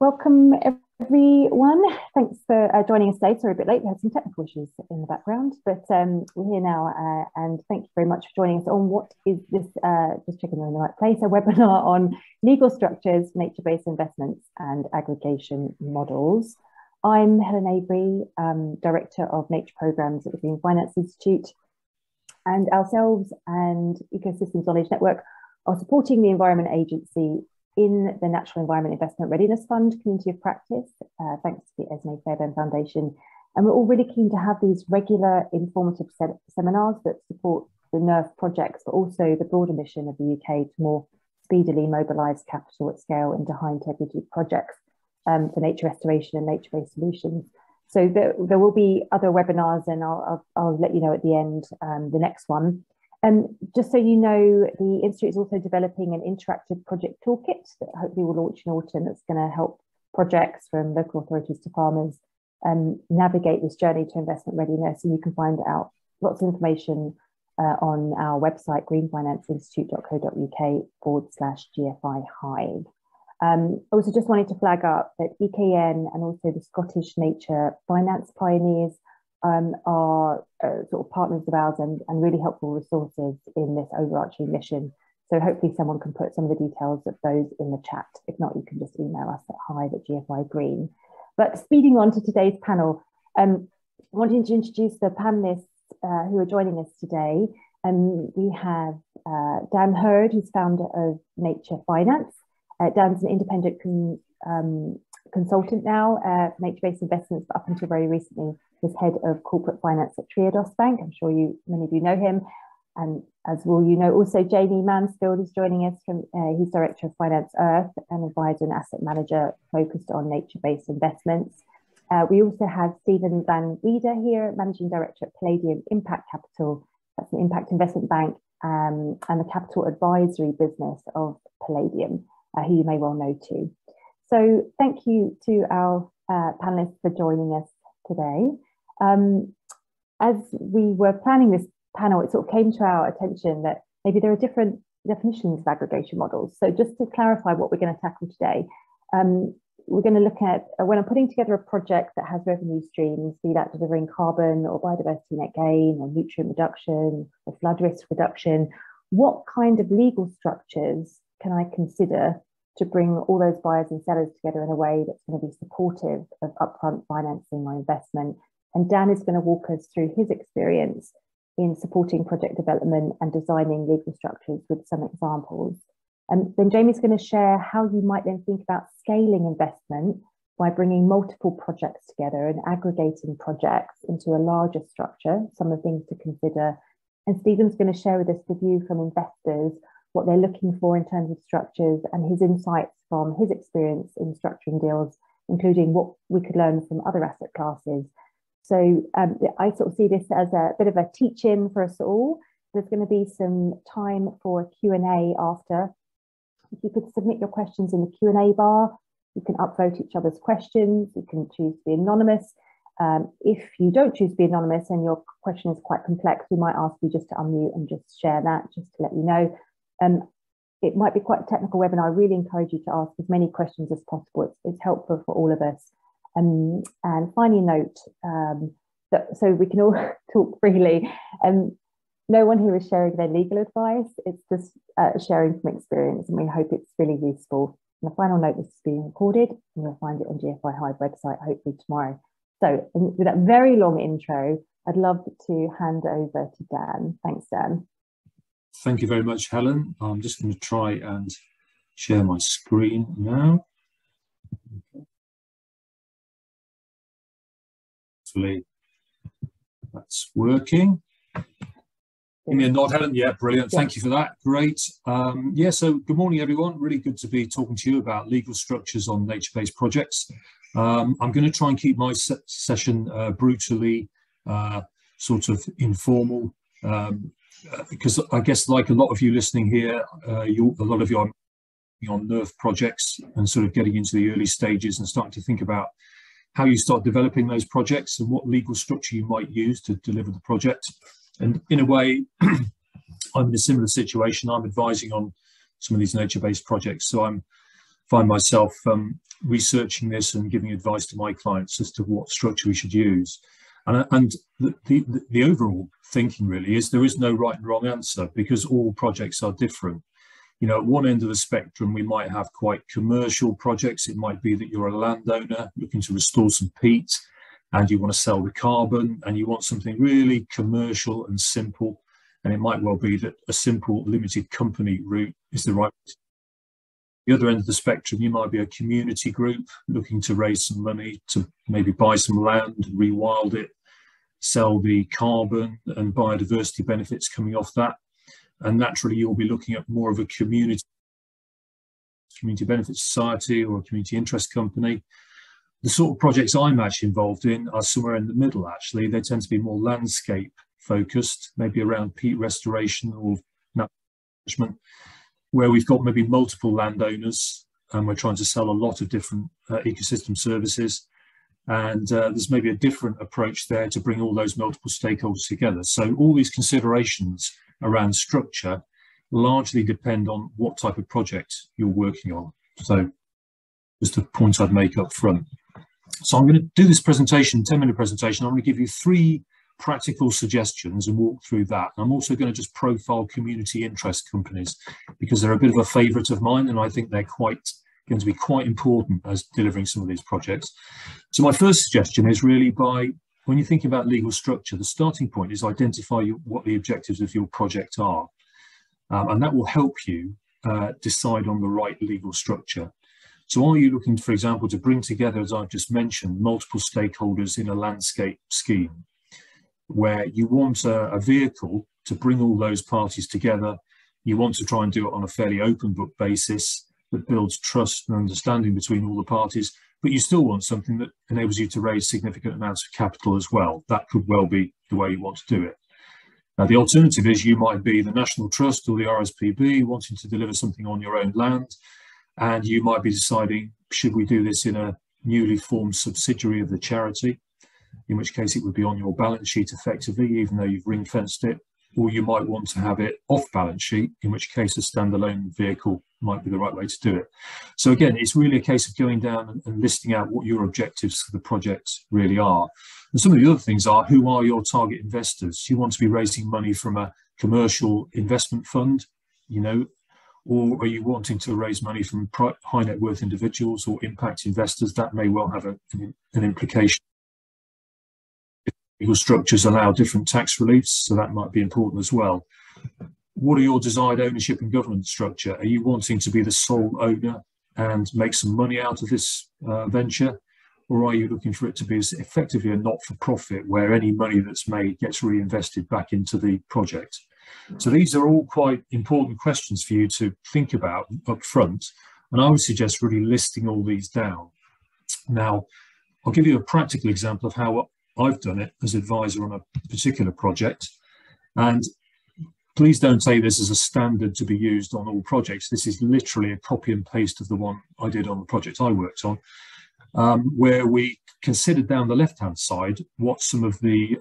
Welcome everyone. Thanks for joining us today. Sorry, a bit late. We had some technical issues in the background, but we're here now. And thank you very much for joining us on what is this, just checking we're in the right place, a webinar on legal structures, nature-based investments and aggregation models. I'm Helen Avery, Director of Nature Programs at the Green Finance Institute, and ourselves and Ecosystems Knowledge Network are supporting the Environment Agency in the Natural Environment Investment Readiness Fund Community of Practice, thanks to the Esme Fairbairn Foundation. And we're all really keen to have these regular informative seminars that support the NERF projects, but also the broader mission of the UK to more speedily mobilise capital at scale into high integrity projects for nature restoration and nature-based solutions. So there will be other webinars, and I'll let you know at the end the next one. Just so you know, the Institute is also developing an interactive project toolkit that hopefully will launch in autumn that's going to help projects from local authorities to farmers navigate this journey to investment readiness. And you can find out lots of information on our website, greenfinanceinstitute.co.uk/GFI Hive. Also just wanted to flag up that EKN and also the Scottish Nature Finance Pioneers are sort of partners of ours and really helpful resources in this overarching mission. So hopefully someone can put some of the details of those in the chat. If not, you can just email us at hive@GFI Green. But speeding on to today's panel, wanting to introduce the panelists who are joining us today. We have Dan Hurd, who's founder of Nature Finance. Dan's an independent consultant now for nature-based investments, but up until very recently was head of corporate finance at Triodos Bank. I'm sure many of you know him. And as will you know, also Jamie Mansfield is joining us from, he's Director of Finance Earth, an advisor and asset manager focused on nature-based investments. We also have Stephen Van Weede here, Managing Director at Palladium Impact Capital. That's an impact investment bank and the capital advisory business of Palladium, who you may well know too. So thank you to our panelists for joining us today. As we were planning this panel, it sort of came to our attention that maybe there are different definitions of aggregation models. So just to clarify what we're going to tackle today, we're going to look at when I'm putting together a project that has revenue streams, be that delivering carbon or biodiversity net gain or nutrient reduction or flood risk reduction, what kind of legal structures can I consider to bring all those buyers and sellers together in a way that's going to be supportive of upfront financing my investment? And Dan is going to walk us through his experience in supporting project development and designing legal structures with some examples. And then Jamie's going to share how you might then think about scaling investment by bringing multiple projects together and aggregating projects into a larger structure, some of the things to consider. And Stephen's going to share with us the view from investors, what they're looking for in terms of structures and his insights from his experience in structuring deals, including what we could learn from other asset classes. So I sort of see this as a bit of a teach-in for us all. There's going to be some time for a Q&A after. If you could submit your questions in the Q&A bar, you can upvote each other's questions, you can choose to be anonymous. If you don't choose to be anonymous and your question is quite complex, we might ask you just to unmute and just share that, just to let you know. It might be quite a technical webinar. I really encourage you to ask as many questions as possible. It's helpful for all of us. And finally note that so we can all talk freely. No one here is sharing their legal advice. It's just sharing from experience, and we hope it's really useful. And the final note, this is being recorded, and you'll find it on GFI Hive website hopefully tomorrow. So with that very long intro, I'd love to hand over to Dan. Thanks, Dan. Thank you very much, Helen. I'm just going to try and share my screen now. Hopefully that's working. Give me a nod, Helen. Yeah, brilliant. Thank you for that. Great. Yeah, so good morning, everyone. Really good to be talking to you about legal structures on nature-based projects. I'm going to try and keep my session brutally sort of informal. Because I guess, like a lot of you listening here, a lot of you are on NERF projects and sort of getting into the early stages and starting to think about how you start developing those projects and what legal structure you might use to deliver the project. And in a way, I'm in a similar situation. I'm advising on some of these nature-based projects, so I'm find myself researching this and giving advice to my clients as to what structure we should use. And the overall thinking really is there is no right and wrong answer, because all projects are different. You know, at one end of the spectrum, we might have quite commercial projects. It might be that you're a landowner looking to restore some peat and you want to sell the carbon and you want something really commercial and simple. And it might well be that a simple limited company route is the right. The other end of the spectrum, you might be a community group looking to raise some money to maybe buy some land, rewild it, sell the carbon and biodiversity benefits coming off that. And naturally, you'll be looking at more of a community benefit society or a community interest company. The sort of projects I'm actually involved in are somewhere in the middle, actually. They tend to be more landscape focused, maybe around peat restoration or management, where we've got maybe multiple landowners and we're trying to sell a lot of different ecosystem services. And there's maybe a different approach there to bring all those multiple stakeholders together. So all these considerations around structure largely depend on what type of project you're working on. So just a point I'd make up front. So I'm going to do this presentation, 10-minute presentation. I'm going to give you 3 practical suggestions and walk through that. I'm also going to just profile community interest companies because they're a bit of a favourite of mine, and I think they're going to be quite important as delivering some of these projects. So my first suggestion is really when you're thinking about legal structure, the starting point is identify what the objectives of your project are. And that will help you decide on the right legal structure. So are you looking, for example, to bring together, as I've just mentioned, multiple stakeholders in a landscape scheme, where you want a vehicle to bring all those parties together? You want to try and do it on a fairly open book basis that builds trust and understanding between all the parties, but you still want something that enables you to raise significant amounts of capital as well. That could well be the way you want to do it. Now, the alternative is you might be the National Trust or the RSPB wanting to deliver something on your own land, and you might be deciding, should we do this in a newly formed subsidiary of the charity, in which case it would be on your balance sheet effectively, even though you've ring-fenced it, or you might want to have it off balance sheet, in which case a standalone vehicle might be the right way to do it. So again, it's really a case of going down and listing out what your objectives for the project really are. And some of the other things are, who are your target investors? You want to be raising money from a commercial investment fund, you know, or are you wanting to raise money from high net worth individuals or impact investors? That may well have an implication. Legal structures allow different tax reliefs, so that might be important as well. What are your desired ownership and governance structure? Are you wanting to be the sole owner and make some money out of this venture? Or are you looking for it to be effectively a not-for-profit where any money that's made gets reinvested back into the project? So these are all quite important questions for you to think about up front. And I would suggest really listing all these down. Now, I'll give you a practical example of how I've done it as advisor on a particular project. And please don't take this as a standard to be used on all projects. This is literally a copy and paste of the one I did on the project I worked on, where we considered down the left-hand side what some of the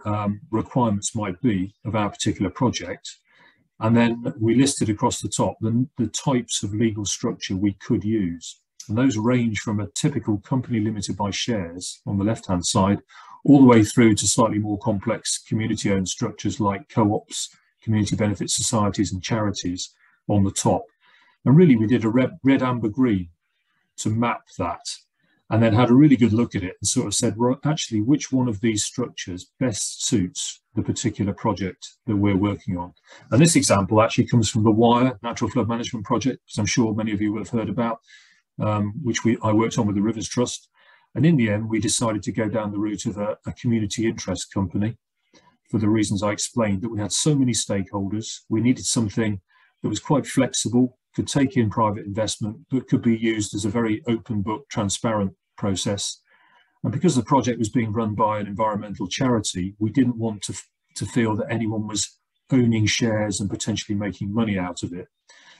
requirements might be of our particular project. And then we listed across the top the types of legal structure we could use. And those range from a typical company limited by shares on the left-hand side, all the way through to slightly more complex community-owned structures like co-ops, community benefit societies and charities on the top. And really we did a red, amber, green to map that, and then had a really good look at it and sort of said, well, actually, which one of these structures best suits the particular project that we're working on? And this example actually comes from the Wire Natural Flood Management Project, which I'm sure many of you will have heard about, which I worked on with the Rivers Trust. And in the end, we decided to go down the route of a community interest company for the reasons I explained, that we had so many stakeholders. We needed something that was quite flexible, could take in private investment, but could be used as a very open book, transparent process. And because the project was being run by an environmental charity, we didn't want to feel that anyone was owning shares and potentially making money out of it.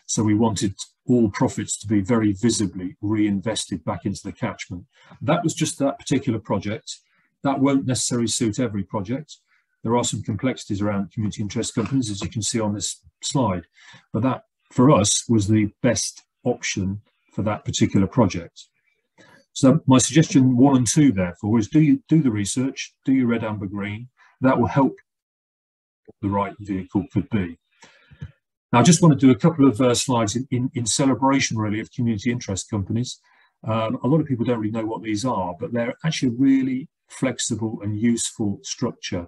So we wanted all profits to be very visibly reinvested back into the catchment. That was just that particular project. That won't necessarily suit every project. There are some complexities around community interest companies, as you can see on this slide, but that for us was the best option for that particular project. So my suggestion 1 and 2, therefore, is do the research, do your red, amber, green. That will help what the right vehicle could be. Now, I just want to do a couple of slides in celebration, really, of community interest companies. A lot of people don't really know what these are, but they're actually a really flexible and useful structure,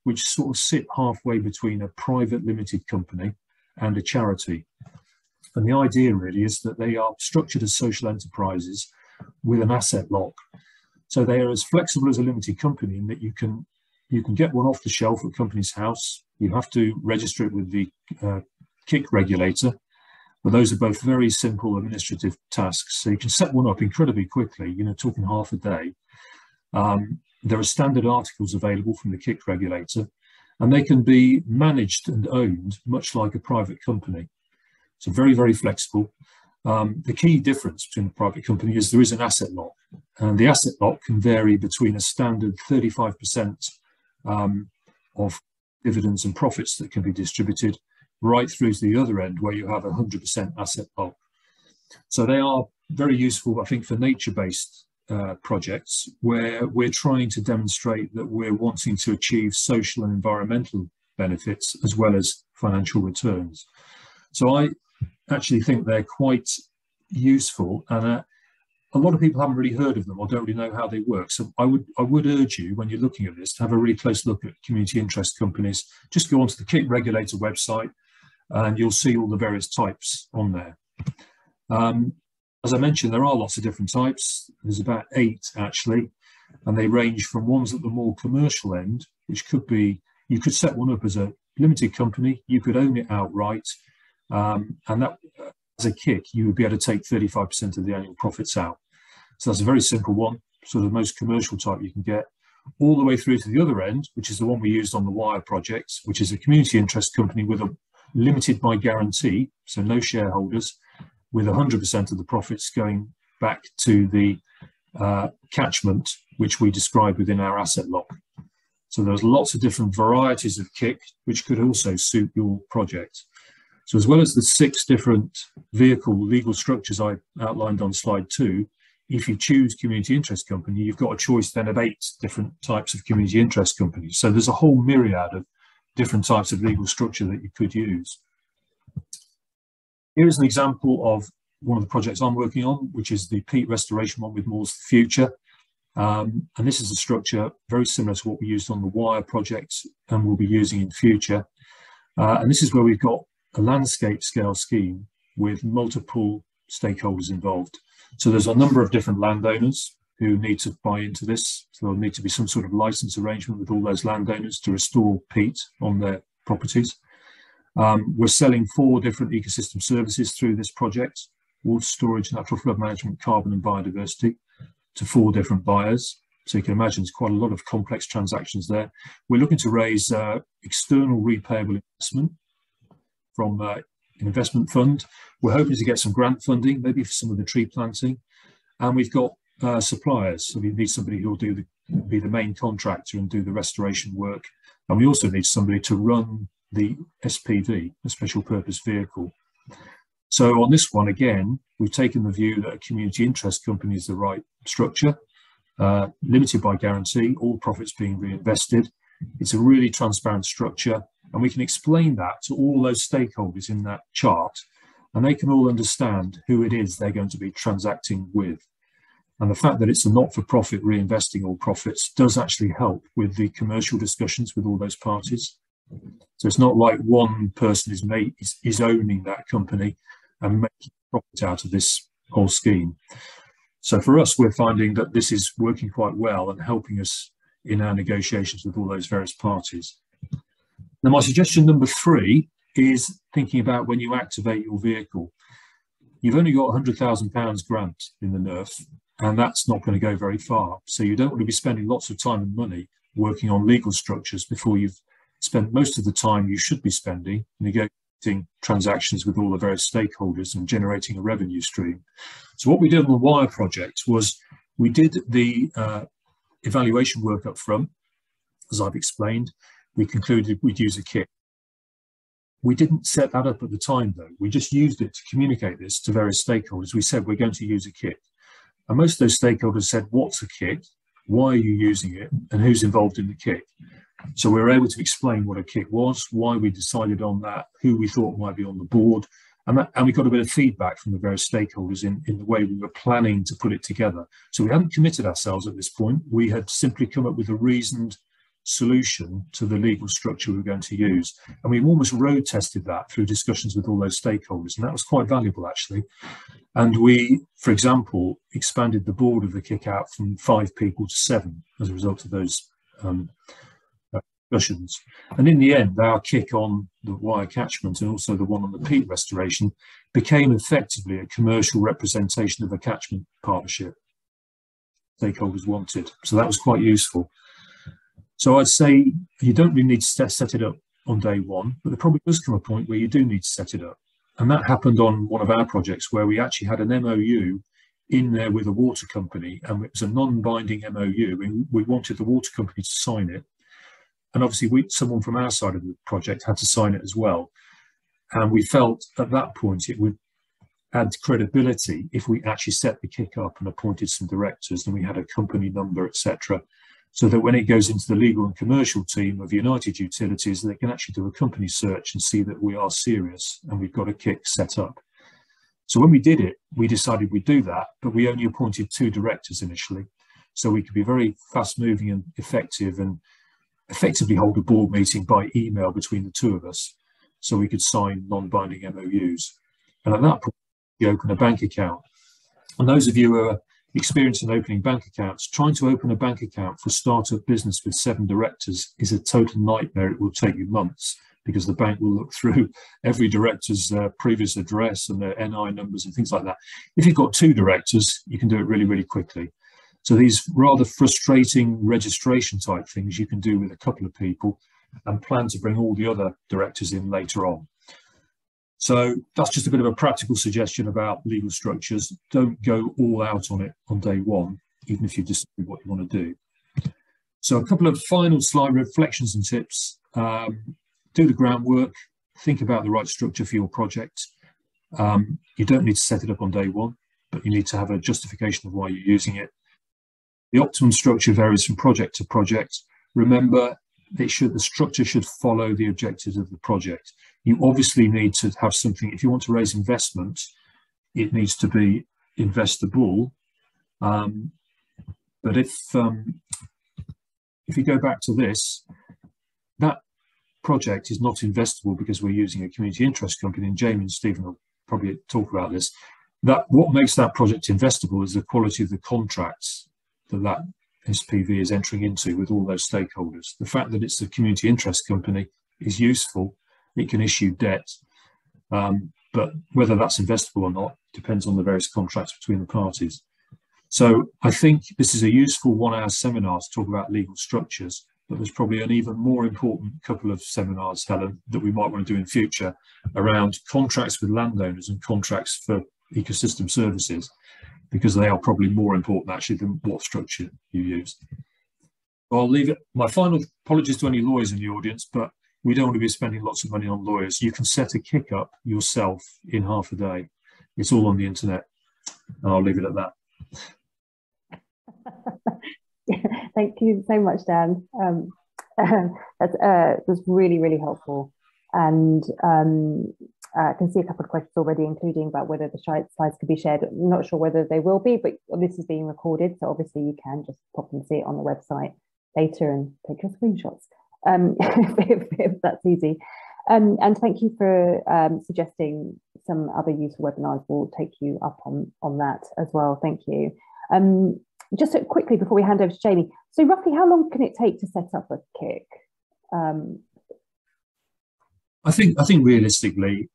which sort of sit halfway between a private limited company and a charity. And the idea really is that they are structured as social enterprises with an asset lock. So they are as flexible as a limited company in that you can get one off the shelf at Companies House. You have to register it with the KIC regulator, but those are both very simple administrative tasks. So you can set one up incredibly quickly, you know, talking half a day. There are standard articles available from the KIC regulator, and they can be managed and owned much like a private company. So very, very flexible. The key difference between a private company is there is an asset lock, and the asset lock can vary between a standard 35% of dividends and profits that can be distributed right through to the other end where you have 100% asset lock. So they are very useful, I think, for nature-based projects where we're trying to demonstrate that we're wanting to achieve social and environmental benefits as well as financial returns. So I actually think they're quite useful, and a lot of people haven't really heard of them or don't really know how they work. So I would urge you, when you're looking at this, to have a really close look at community interest companies. Just go onto the KIC regulator website and you'll see all the various types on there. As I mentioned, there are lots of different types. There's about 8 actually, and they range from ones at the more commercial end, which could be, you could set one up as a limited company, you could own it outright, and that, as a KIC, you would be able to take 35% of the annual profits out. So that's a very simple one, sort of the most commercial type you can get, all the way through to the other end, which is the one we used on the Wire project, which is a community interest company with a limited by guarantee, so no shareholders, with 100% of the profits going back to the catchment, which we describe within our asset lock. So there's lots of different varieties of KIC, which could also suit your project. So as well as the 6 different vehicle legal structures I outlined on slide 2, if you choose community interest company, you've got a choice then of 8 different types of community interest companies. So there's a whole myriad of different types of legal structure that you could use. Here is an example of one of the projects I'm working on, which is the Peat Restoration one with Moors for Future. And this is a structure very similar to what we used on the Wire project and we'll be using in future. And this is where we've got a landscape scale scheme with multiple stakeholders involved. So there's a number of different landowners who need to buy into this. So there'll need to be some sort of license arrangement with all those landowners to restore peat on their properties. We're selling 4 different ecosystem services through this project: water storage, natural flood management, carbon and biodiversity, to 4 different buyers. So you can imagine it's quite a lot of complex transactions there. We're looking to raise external repayable investment from an investment fund. We're hoping to get some grant funding, maybe for some of the tree planting. And we've got suppliers. So we need somebody who will be the main contractor and do the restoration work. And we also need somebody to run the SPV, a special purpose vehicle. So on this one, again, we've taken the view that a community interest company is the right structure, limited by guarantee, all profits being reinvested. It's a really transparent structure, and we can explain that to all those stakeholders in that chart, and they can all understand who it is they're going to be transacting with. And the fact that it's a not-for-profit reinvesting all profits does actually help with the commercial discussions with all those parties. So it's not like one person is owning that company and making profit out of this whole scheme. So for us, we're finding that this is working quite well and helping us in our negotiations with all those various parties. Now, my suggestion number 3 is thinking about when you activate your vehicle. You've only got £100,000 grant in the NERF, and that's not going to go very far. So you don't want to be spending lots of time and money working on legal structures before you've spent most of the time you should be spending negotiating transactions with all the various stakeholders and generating a revenue stream. So what we did on the Wire project was we did the evaluation work up front. As I've explained, we concluded we'd use a KIC. We didn't set that up at the time, though. We just used it to communicate this to various stakeholders. We said, we're going to use a kick. And most of those stakeholders said, what's a kick? Why are you using it? And who's involved in the kick? So we were able to explain what a kick was, why we decided on that, who we thought might be on the board. And we got a bit of feedback from the various stakeholders in the way we were planning to put it together. So we hadn't committed ourselves at this point. We had simply come up with a reasoned solution to the legal structure we were going to use. And we almost road tested that through discussions with all those stakeholders. And that was quite valuable, actually. And we, for example, expanded the board of the kick out from 5 people to 7 as a result of those discussions. And in the end, our kick on the wire catchment and also the one on the peat restoration became effectively a commercial representation of a catchment partnership stakeholders wanted. So that was quite useful. So I'd say you don't really need to set it up on day one, but there probably does come a point where you do need to set it up. And that happened on one of our projects where we actually had an MOU in there with a water company, and it was a non-binding MOU. We wanted the water company to sign it. And obviously someone from our side of the project had to sign it as well. And we felt at that point it would add credibility if we actually set the kick up and appointed some directors and we had a company number, etc. So that when it goes into the legal and commercial team of United Utilities, they can actually do a company search and see that we are serious and we've got a kick set up. So when we did it, we decided we'd do that, but we only appointed 2 directors initially. So we could be very fast moving and effective and effectively hold a board meeting by email between the 2 of us. So we could sign non-binding MOUs. And at that point, we opened a bank account. And those of you who are experienced in opening bank accounts, trying to open a bank account for a startup business with 7 directors is a total nightmare. It will take you months because the bank will look through every director's previous address and their NI numbers and things like that. If you've got 2 directors, you can do it really, really quickly. So these rather frustrating registration type things you can do with a couple of people and plan to bring all the other directors in later on. So that's just a bit of a practical suggestion about legal structures. Don't go all out on it on day one, even if you decide what you want to do. So a couple of final slide reflections and tips. Do the groundwork, think about the right structure for your project. You don't need to set it up on day one, but you need to have a justification of why you're using it. The optimum structure varies from project to project. Remember, the structure should follow the objectives of the project. You obviously need to have something. If you want to raise investment, it needs to be investable. But if you go back to this, that project is not investable because we're using a community interest company, and Jamie and Stephen will probably talk about this. That what makes that project investable is the quality of the contracts that SPV is entering into with all those stakeholders. The fact that it's a community interest company is useful. It can issue debt, but whether that's investable or not depends on the various contracts between the parties. So I think this is a useful 1-hour seminar to talk about legal structures, but there's probably an even more important couple of seminars, Helen, that we might want to do in future around contracts with landowners and contracts for ecosystem services, because they are probably more important actually than what structure you use. I'll leave it. My final apologies to any lawyers in the audience, but we don't want to be spending lots of money on lawyers. You can set a kick up yourself in half a day. It's all on the internet. And I'll leave it at that. Thank you so much, Dan. That's really, really helpful. And I can see a couple of questions already, including about whether the slides could be shared. I'm not sure whether they will be, but this is being recorded. So obviously you can just pop and see it on the website later and take your screenshots if that's easy. And thank you for suggesting some other useful webinars. We'll take you up on that as well. Thank you. Just quickly before we hand over to Jamie, so roughly how long can it take to set up a kick? I think realistically,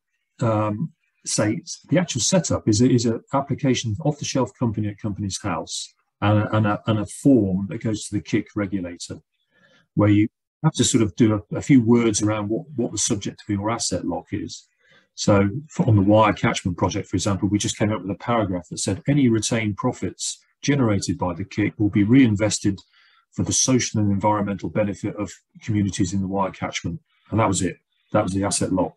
say the actual setup is an application off the shelf company at company's house and a form that goes to the kick regulator, where you have to sort of do a few words around what the subject of your asset lock is. So on the wire catchment project, for example, we just came up with a paragraph that said any retained profits generated by the kick will be reinvested for the social and environmental benefit of communities in the wire catchment. And that was it. That was the asset lock.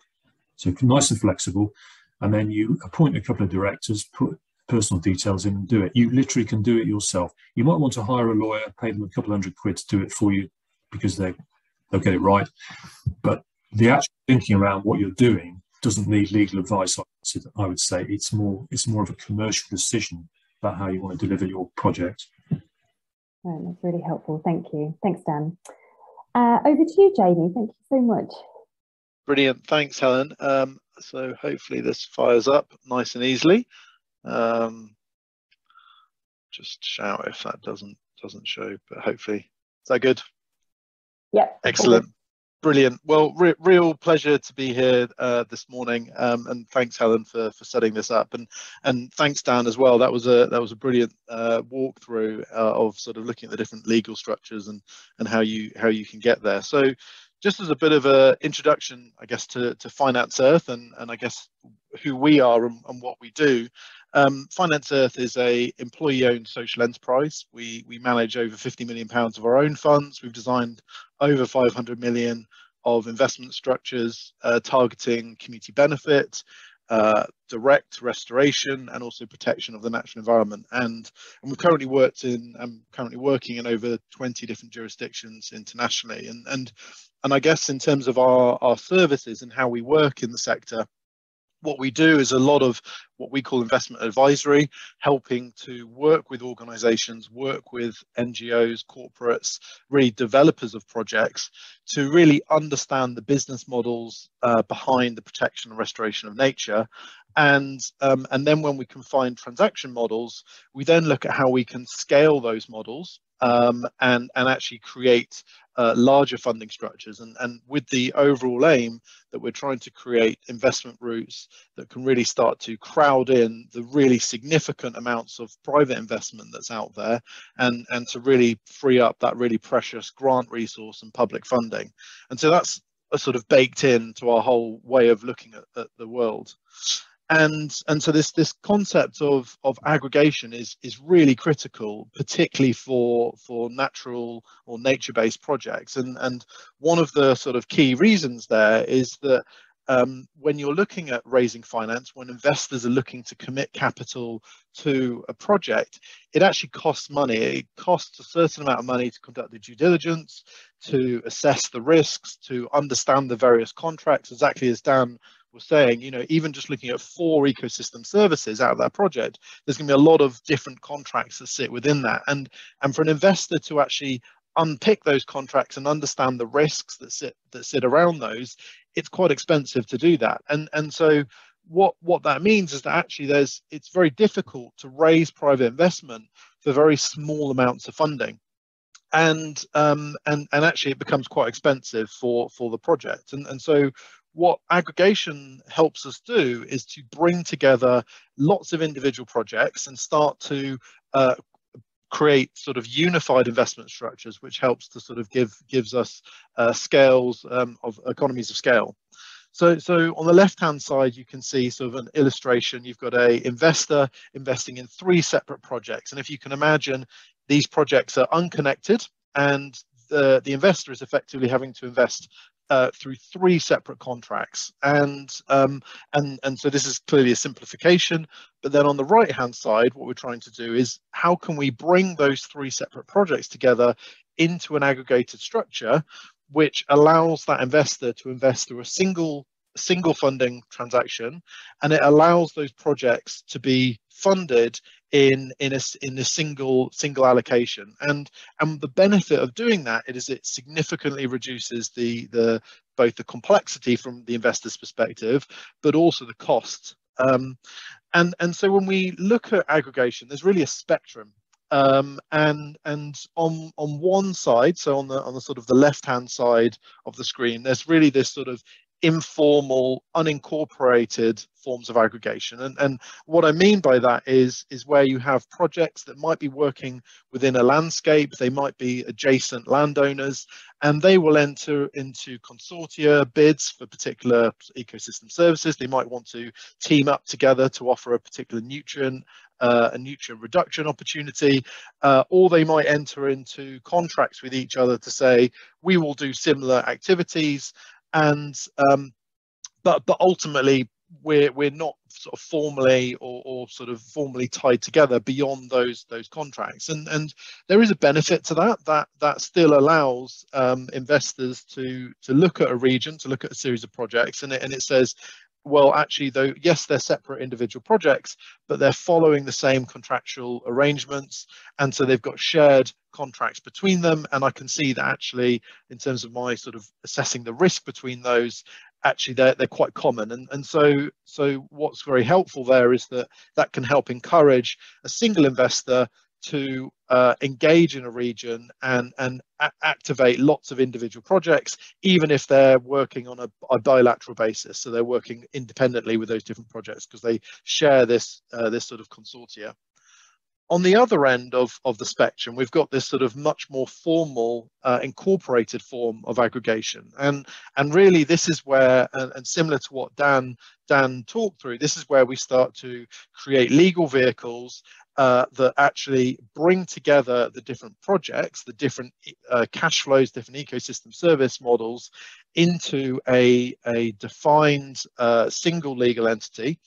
So nice and flexible. And then you appoint a couple of directors, put personal details in and do it. You literally can do it yourself. You might want to hire a lawyer, pay them a couple £100 to do it for you because they'll get it right. But the actual thinking around what you're doing doesn't need legal advice. I would say it's more of a commercial decision about how you want to deliver your project. Right, that's really helpful. Thank you. Thanks, Dan. Over to you, Jamie. Thank you so much. Brilliant. Thanks, Helen. So hopefully this fires up nice and easily. Just shout if that doesn't show, but hopefully, is that good? Yep. Excellent. Brilliant. Well, real pleasure to be here this morning, and thanks, Helen, for setting this up, and thanks, Dan, as well. That was a brilliant walkthrough of sort of looking at the different legal structures and how you can get there. So, just as a bit of an introduction, I guess, to Finance Earth and I guess who we are and what we do. Finance Earth is a employee-owned social enterprise. We manage over £50 million of our own funds. We've designed over 500 million of investment structures targeting community benefit, direct restoration, and also protection of the natural environment. And we've currently I'm currently working in over 20 different jurisdictions internationally. And I guess in terms of our services and how we work in the sector, what we do is a lot of what we call investment advisory, helping to work with organizations, work with NGOs, corporates, really developers of projects to really understand the business models behind the protection and restoration of nature. And then when we can find transaction models, we then look at how we can scale those models and actually create larger funding structures, and with the overall aim that we're trying to create investment routes that can really start to crowd in the really significant amounts of private investment that's out there, and to really free up that really precious grant resource and public funding. And so that's sort of baked into our whole way of looking at the world. And so this concept of aggregation is really critical, particularly for natural or nature-based projects. And one of the sort of key reasons there is that when you're looking at raising finance, when investors are looking to commit capital to a project, it actually costs money. It costs a certain amount of money to conduct the due diligence, to assess the risks, to understand the various contracts, exactly as Dan was saying. You know, even just looking at 4 ecosystem services out of that project, there's going to be a lot of different contracts that sit within that, and for an investor to actually unpick those contracts and understand the risks that sit around those, it's quite expensive to do that. And so what that means is that actually it's very difficult to raise private investment for very small amounts of funding. And actually it becomes quite expensive for the project. And so what aggregation helps us do is to bring together lots of individual projects and start to create sort of unified investment structures, which helps to sort of gives us scales of economies of scale. So on the left-hand side, you can see sort of an illustration. You've got an investor investing in 3 separate projects. And if you can imagine, these projects are unconnected, and the investor is effectively having to invest through 3 separate contracts. And so this is clearly a simplification. But then on the right-hand side, what we're trying to do is how can we bring those 3 separate projects together into an aggregated structure, which allows that investor to invest through a single funding transaction, and it allows those projects to be funded in a single allocation. And the benefit of doing that is it significantly reduces both the complexity from the investor's perspective, but also the cost. And so when we look at aggregation, there's really a spectrum. And on one side, so on the sort of the left-hand side of the screen, there's really this sort of informal, unincorporated forms of aggregation. And what I mean by that is where you have projects that might be working within a landscape, they might be adjacent landowners, and they will enter into consortia bids for particular ecosystem services. They might want to team up together to offer a particular nutrient reduction opportunity, or they might enter into contracts with each other to say, we will do similar activities. And but ultimately we're not sort of formally or sort of formally tied together beyond those contracts, and there is a benefit to that still allows investors to look at a region, to look at a series of projects, and it says, well, actually, though, yes, they're separate individual projects, but they're following the same contractual arrangements, and so they've got shared contracts between them. And I can see that actually, in terms of my sort of assessing the risk between those, actually they're quite common. And so what's very helpful there is that can help encourage a single investor to engage in a region and activate lots of individual projects, even if they're working on a bilateral basis. So they're working independently with those different projects because they share this sort of consortia. On the other end of the spectrum, we've got this sort of much more formal, incorporated form of aggregation, and really this is where, and similar to what Dan talked through, this is where we start to create legal vehicles that actually bring together the different projects, the different cash flows, different ecosystem service models into a defined single legal entity.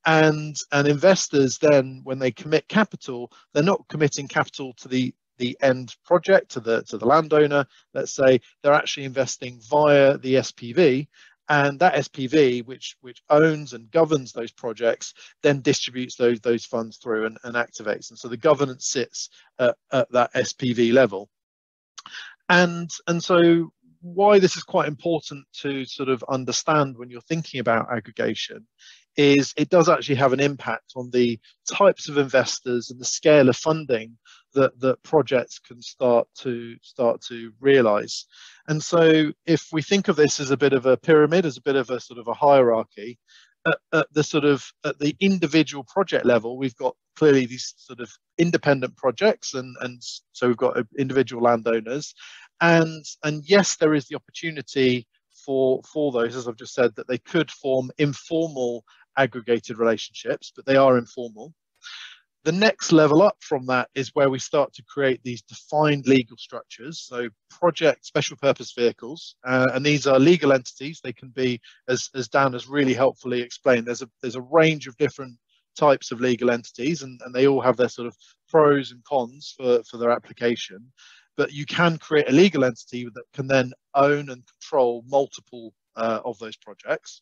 And investors then, when they commit capital, they're not committing capital to the end project, to the landowner. Let's say they're actually investing via the SPV, and that SPV, which owns and governs those projects, then distributes those funds through and activates. And so the governance sits at that SPV level. And so why this is quite important to sort of understand when you're thinking about aggregation is it does actually have an impact on the types of investors and the scale of funding that projects can start to realize. And so if we think of this as a bit of a pyramid, as a bit of a sort of a hierarchy, at the individual project level, we've got clearly these sort of independent projects, and so we've got individual landowners, and yes, there is the opportunity for those, as I've just said, that they could form informal aggregated relationships, but they are informal. The next level up from that is where we start to create these defined legal structures, so project special purpose vehicles, and these are legal entities. They can be, as Dan has really helpfully explained, there's a range of different types of legal entities, and they all have their sort of pros and cons for their application. But you can create a legal entity that can then own and control multiple of those projects.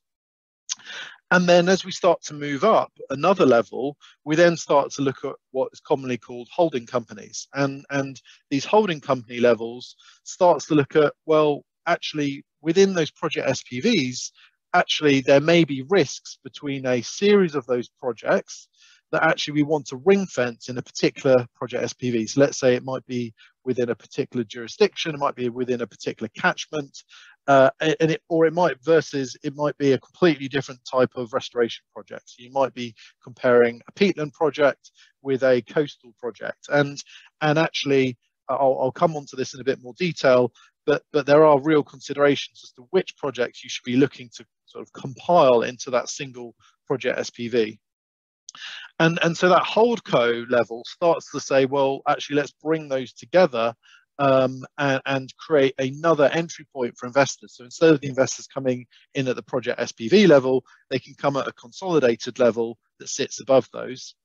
And then as we start to move up another level, we then start to look at what is commonly called holding companies. And these holding company levels starts to look at, well, actually within those project SPVs, actually there may be risks between a series of those projects that actually we want to ring fence in a particular project SPV. So let's say it might be within a particular jurisdiction, it might be within a particular catchment, or it might be a completely different type of restoration project. So you might be comparing a peatland project with a coastal project, and actually I'll come on to this in a bit more detail, but there are real considerations as to which projects you should be looking to sort of compile into that single project SPV. And so that holdco level starts to say, well, actually, let's bring those together and create another entry point for investors. So instead of the investors coming in at the project SPV level, they can come at a consolidated level that sits above those.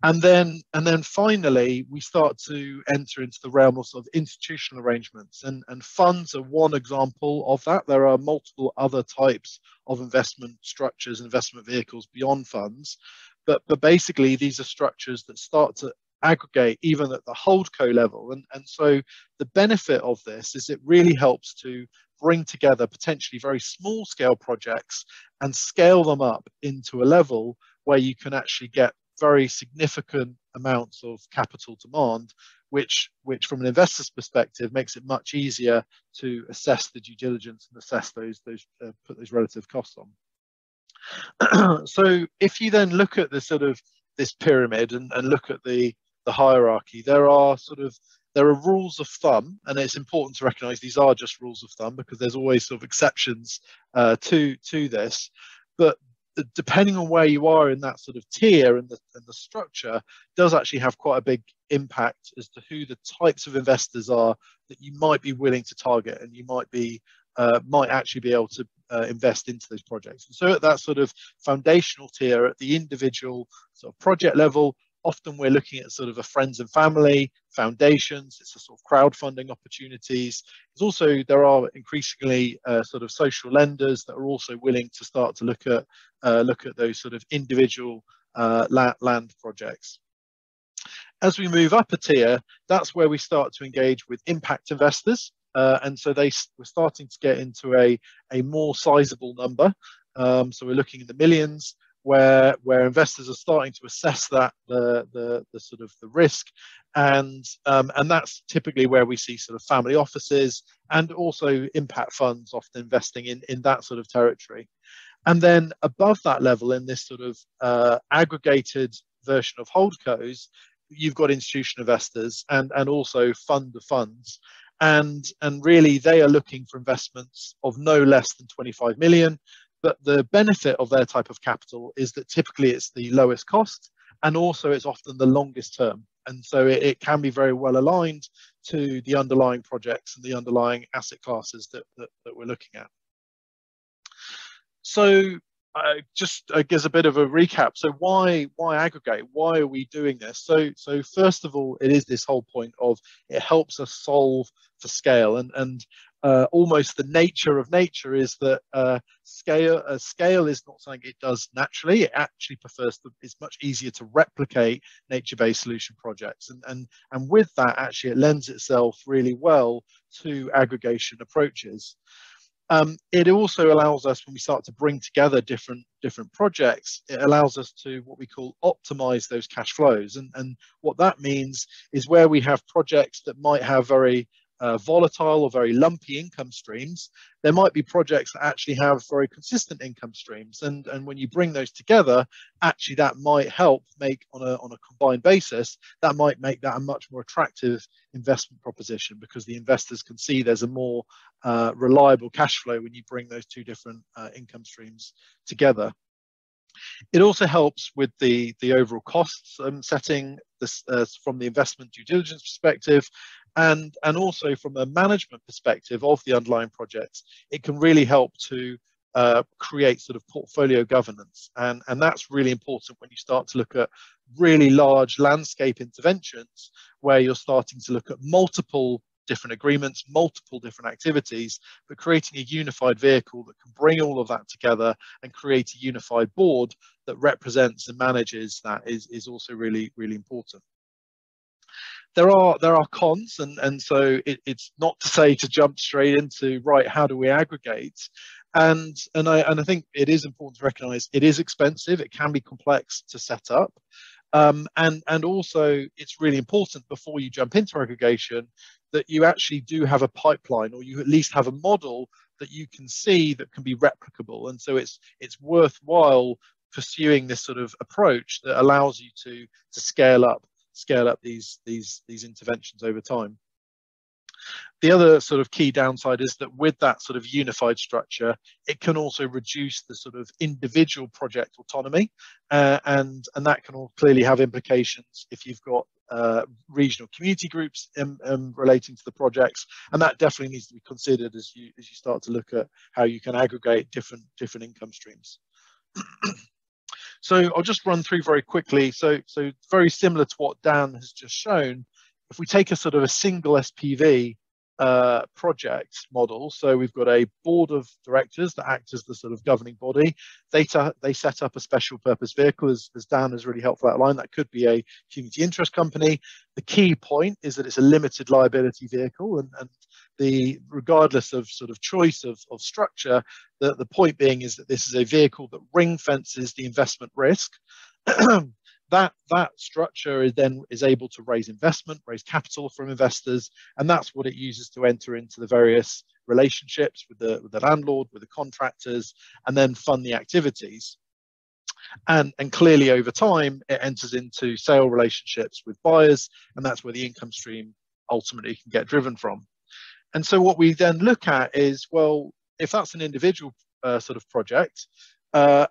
And then finally, we start to enter into the realm of sort of institutional arrangements, and funds are one example of that. There are multiple other types of investment structures, investment vehicles beyond funds. But basically, these are structures that start to aggregate even at the holdco level. And so the benefit of this is it really helps to bring together potentially very small scale projects and scale them up into a level where you can actually get very significant amounts of capital demand, which from an investor's perspective makes it much easier to assess the due diligence and assess put those relative costs on. So if you then look at the sort of this pyramid and look at the hierarchy, there are rules of thumb, and it's important to recognize these are just rules of thumb because there's always sort of exceptions to this. But depending on where you are in that sort of tier and the structure does actually have quite a big impact as to who the types of investors are that you might be willing to target, and you might actually be able to invest into those projects. And so at that sort of foundational tier, at the individual sort of project level, often we're looking at sort of a friends and family, foundations, it's a sort of crowdfunding opportunities. There's also, there are increasingly sort of social lenders that are also willing to start to look at those sort of individual land projects. As we move up a tier, that's where we start to engage with impact investors. And so we're starting to get into a more sizable number. So we're looking in the millions, where investors are starting to assess that the sort of the risk, and that's typically where we see sort of family offices and also impact funds often investing in that sort of territory. And then above that level, in this sort of aggregated version of holdcos, you've got institutional investors and also fund of funds, and really they are looking for investments of no less than 25 million. But the benefit of their type of capital is that typically it's the lowest cost, and also it's often the longest term. And so it can be very well aligned to the underlying projects and the underlying asset classes that we're looking at. So just gives a bit of a recap. So why aggregate? Why are we doing this? So first of all, it is this whole point of it helps us solve for scale, and almost the nature of nature is that scale is not something it does naturally. It actually prefers to, it's much easier to replicate nature-based solution projects, and with that actually it lends itself really well to aggregation approaches. It also allows us, when we start to bring together different projects, it allows us to what we call optimize those cash flows. And what that means is where we have projects that might have very volatile or very lumpy income streams, there might be projects that actually have very consistent income streams. And when you bring those together, actually that might help make, on a combined basis, that might make that a much more attractive investment proposition, because the investors can see there's a more reliable cash flow when you bring those two different income streams together. It also helps with the overall costs setting this from the investment due diligence perspective, and also from a management perspective of the underlying projects. It can really help to create sort of portfolio governance, and that's really important when you start to look at really large landscape interventions, where you're starting to look at multiple different agreements, multiple different activities, but creating a unified vehicle that can bring all of that together and create a unified board that represents and manages that is also really, really important. There are cons, and so it's not to say to jump straight into, right, how do we aggregate? And I think it is important to recognize it is expensive, it can be complex to set up. And also it's really important before you jump into aggregation that you actually do have a pipeline, or you at least have a model that you can see that can be replicable. And so it's worthwhile pursuing this sort of approach that allows you to scale up these interventions over time. The other sort of key downside is that with that sort of unified structure, it can also reduce the sort of individual project autonomy, and that can all clearly have implications if you've got regional community groups relating to the projects, and that definitely needs to be considered as you start to look at how you can aggregate different income streams. So I'll just run through very quickly. So very similar to what Dan has just shown, if we take a sort of a single SPV project model, so we've got a board of directors that act as the sort of governing body. They set up a special purpose vehicle, as Dan has really helpfully outlined. That could be a community interest company. The key point is that it's a limited liability vehicle, and regardless of sort of choice of structure, the point being is that this is a vehicle that ring fences the investment risk. That structure is able to raise capital from investors, and that's what it uses to enter into the various relationships with the landlord, with the contractors, and then fund the activities. And clearly over time, it enters into sale relationships with buyers, and that's where the income stream ultimately can get driven from. And so what we then look at is, well, if that's an individual sort of project, at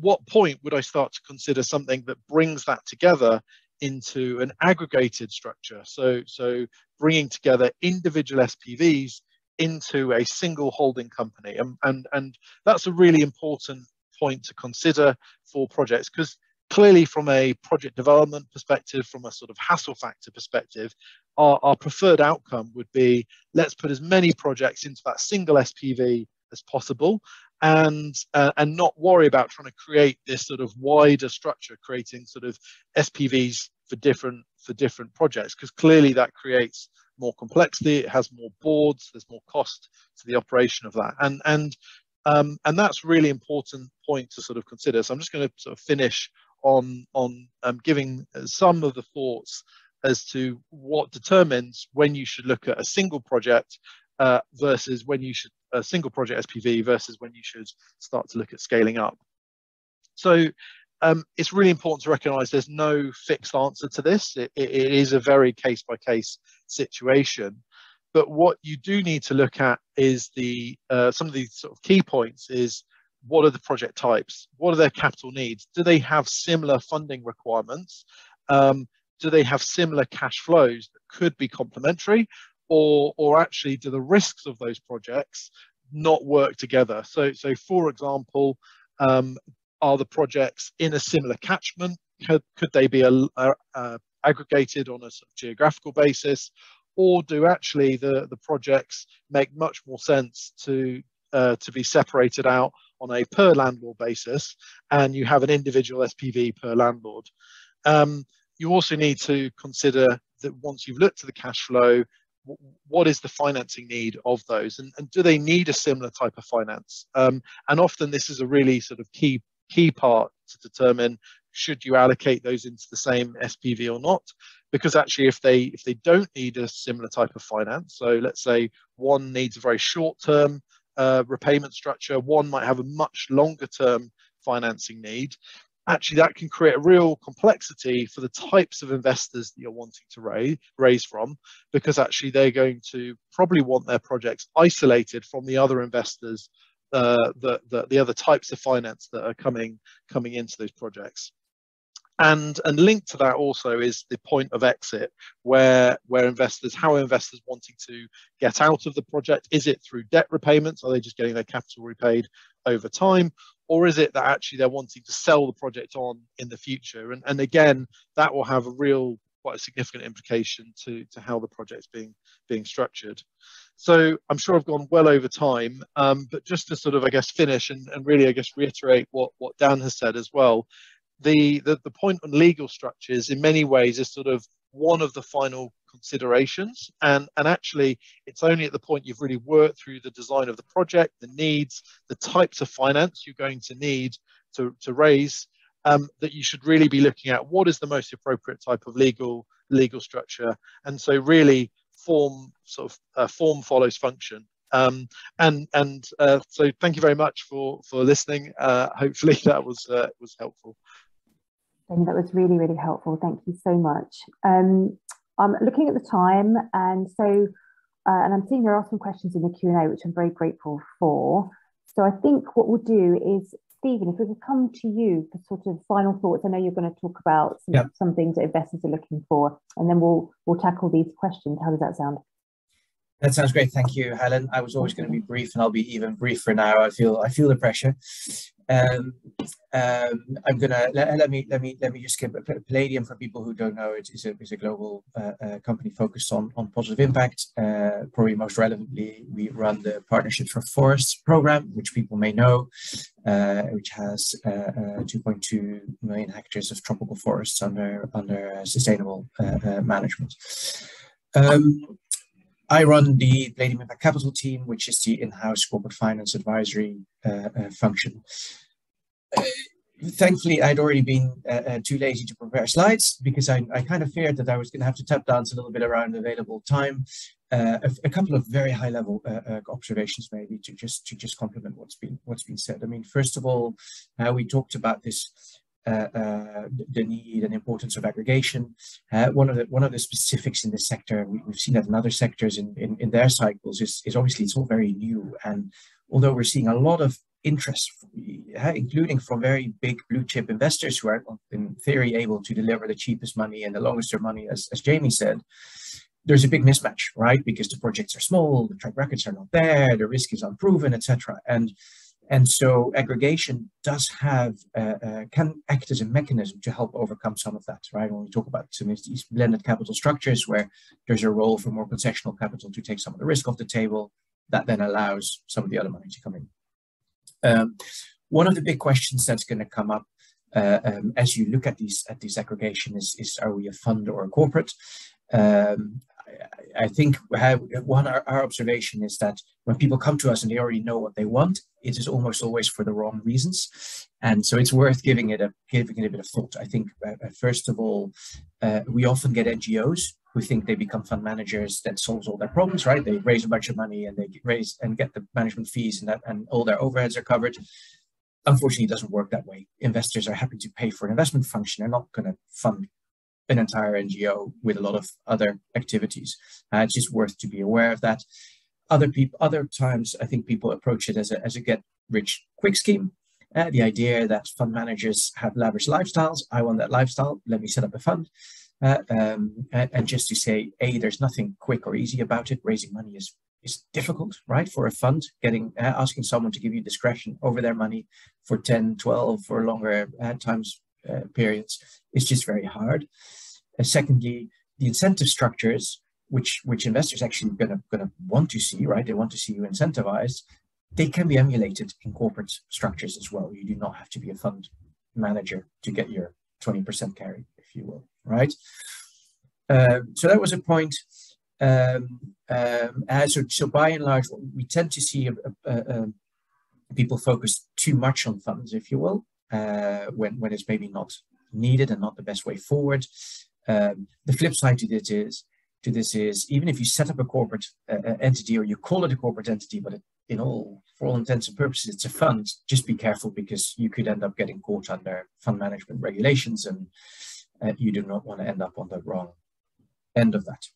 what point would I start to consider something that brings that together into an aggregated structure? So bringing together individual SPVs into a single holding company. And that's a really important point to consider for projects, because clearly from a project development perspective, from a sort of hassle factor perspective, our preferred outcome would be, let's put as many projects into that single SPV as possible, and not worry about trying to create this sort of wider structure, creating sort of SPVs for different projects, because clearly that creates more complexity, it has more boards, there's more cost to the operation of that, and that's really important point to sort of consider. So I'm just going to sort of finish on giving some of the thoughts as to what determines when you should look at a single project versus when you should a single project SPV versus when you should start to look at scaling up. So it's really important to recognize there's no fixed answer to this. It is a very case-by-case situation. But what you do need to look at is some of these sort of key points is, what are the project types? What are their capital needs? Do they have similar funding requirements? Do they have similar cash flows that could be complementary? Or actually, do the risks of those projects not work together? So for example, are the projects in a similar catchment? Could they be aggregated on a sort of geographical basis? Or do actually the projects make much more sense to be separated out on a per landlord basis, and you have an individual SPV per landlord? You also need to consider that once you've looked at the cash flow, what is the financing need of those, and do they need a similar type of finance? And often this is a really sort of key part to determine, should you allocate those into the same SPV or not? Because actually, if they don't need a similar type of finance, so let's say one needs a very short-term repayment structure, one might have a much longer-term financing need, actually that can create a real complexity for the types of investors that you're wanting to raise from, because actually they're going to probably want their projects isolated from the other investors, the other types of finance that are coming into those projects. And linked to that also is the point of exit, where how are investors wanting to get out of the project? Is it through debt repayments? Are they just getting their capital repaid over time? Or is it that actually they're wanting to sell the project on in the future? And again, that will have quite a significant implication to how the project's being structured. So I'm sure I've gone well over time, but just to sort of, I guess, finish and really, I guess, reiterate what Dan has said as well. The point on legal structures in many ways is sort of one of the final considerations, and actually it's only at the point you've really worked through the design of the project, the needs, the types of finance you're going to need to raise, that you should really be looking at what is the most appropriate type of legal structure. And so really form follows function. So thank you very much for listening. Hopefully that was helpful. I think that was really, really helpful. Thank you so much. I'm looking at the time, and so and I'm seeing there are some questions in the Q&A, which I'm very grateful for. So I think what we'll do is, Stephen, if we could come to you for sort of final thoughts. I know you're going to talk about some things that investors are looking for, and then we'll tackle these questions. How does that sound? That sounds great. Thank you, Helen. I was always going to be brief, and I'll be even briefer now. I feel the pressure. I'm gonna let me just give Palladium, for people who don't know. It is a global company focused on positive impact. Probably most relevantly, we run the Partnerships for Forests program, which people may know, which has 2.2 million hectares of tropical forests under sustainable management. I run the Palladium Impact Capital team, which is the in-house corporate finance advisory function. Thankfully, I'd already been too lazy to prepare slides, because I kind of feared that I was going to have to tap dance a little bit around available time. A couple of very high-level observations, maybe, to just complement what's been said. I mean, first of all, we talked about this. The need and importance of aggregation. One of the specifics in this sector, we've seen that in other sectors in their cycles, is obviously it's all very new. And although we're seeing a lot of interest, including from very big blue chip investors who are in theory able to deliver the cheapest money and the longest term money, as Jamie said, there's a big mismatch, right? Because the projects are small, the track records are not there, the risk is unproven, etc. And so aggregation does have, can act as a mechanism to help overcome some of that, right? When we talk about some of these blended capital structures where there's a role for more concessional capital to take some of the risk off the table, that then allows some of the other money to come in. One of the big questions that's going to come up as you look at these aggregation is are we a fund or a corporate? I think our observation is that when people come to us and they already know what they want, it is almost always for the wrong reasons, and so it's worth giving it a bit of thought. I think first of all, we often get NGOs who think they become fund managers that solves all their problems, right? They raise a bunch of money and they get the management fees and all their overheads are covered. Unfortunately, it doesn't work that way. Investors are happy to pay for an investment function. They're not going to fund an entire NGO with a lot of other activities. It's just worth to be aware of that. Other times, I think people approach it as a get-rich-quick scheme. The idea that fund managers have lavish lifestyles. I want that lifestyle. Let me set up a fund. And just to say, there's nothing quick or easy about it. Raising money is difficult, right? For a fund, asking someone to give you discretion over their money for 10, 12, or longer times periods is just very hard. Secondly, the incentive structures, which investors actually gonna want to see, right? They want to see you incentivized. They can be emulated in corporate structures as well. You do not have to be a fund manager to get your 20% carry, if you will, right? So that was a point. So by and large, we tend to see people focus too much on funds, if you will, when it's maybe not needed and not the best way forward. The flip side to this is even if you set up a corporate entity, or you call it a corporate entity, but for all intents and purposes, it's a fund, just be careful, because you could end up getting caught under fund management regulations, and you do not want to end up on the wrong end of that.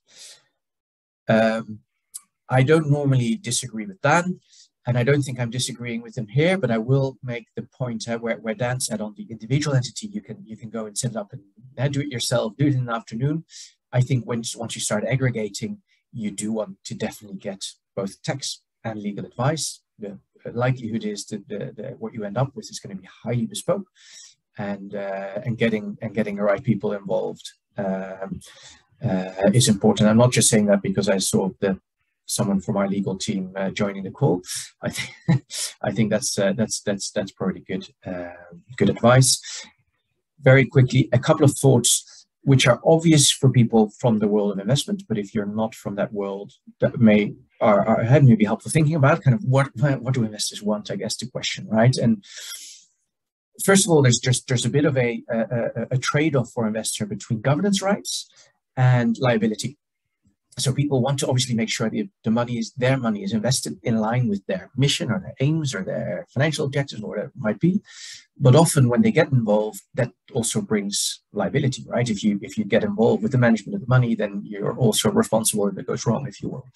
I don't normally disagree with Dan, and I don't think I'm disagreeing with him here, but I will make the point where Dan said on the individual entity, you can go and set it up and do it yourself, do it in the afternoon. I think once you start aggregating, you do want to definitely get both tax and legal advice. The likelihood is that what you end up with is going to be highly bespoke, and getting the right people involved is important. I'm not just saying that because I saw someone from our legal team joining the call. I think that's probably good advice. Very quickly, a couple of thoughts which are obvious for people from the world of investment, but if you're not from that world, that may be helpful thinking about kind of what do investors want, I guess, to question, right? And first of all, there's a bit of a trade-off for investor between governance rights and liability. So people want to obviously make sure their money is invested in line with their mission or their aims or their financial objectives or whatever it might be. But often when they get involved, that also brings liability, right? If you get involved with the management of the money, then you're also responsible if it goes wrong, if you will.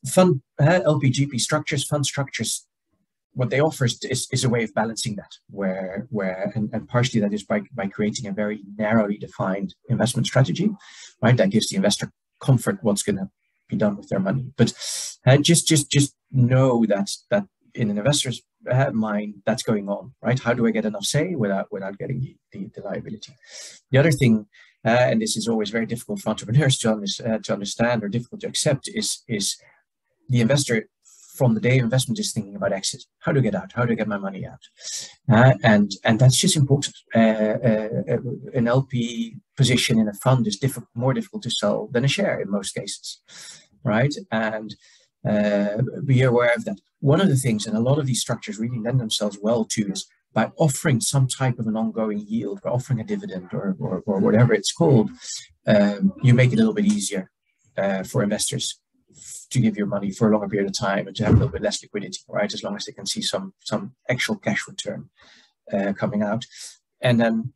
Fund LPGP structures, fund structures, what they offer is a way of balancing that, and partially that is by creating a very narrowly defined investment strategy, right? That gives the investor comfort what's going to be done with their money. But just know that in an investor's mind, that's going on, right? How do I get enough say without getting the liability? The other thing, and this is always very difficult for entrepreneurs to understand or difficult to accept, is the investor from the day of investment is thinking about exit. How do I get out? How do I get my money out? And that's just important. An LP position in a fund is more difficult to sell than a share in most cases, right? And be aware of that. One of the things, and a lot of these structures really lend themselves well to, is by offering some type of an ongoing yield, or offering a dividend, or whatever it's called, you make it a little bit easier for investors to give your money for a longer period of time and to have a little bit less liquidity, right? As long as they can see some actual cash return coming out. And then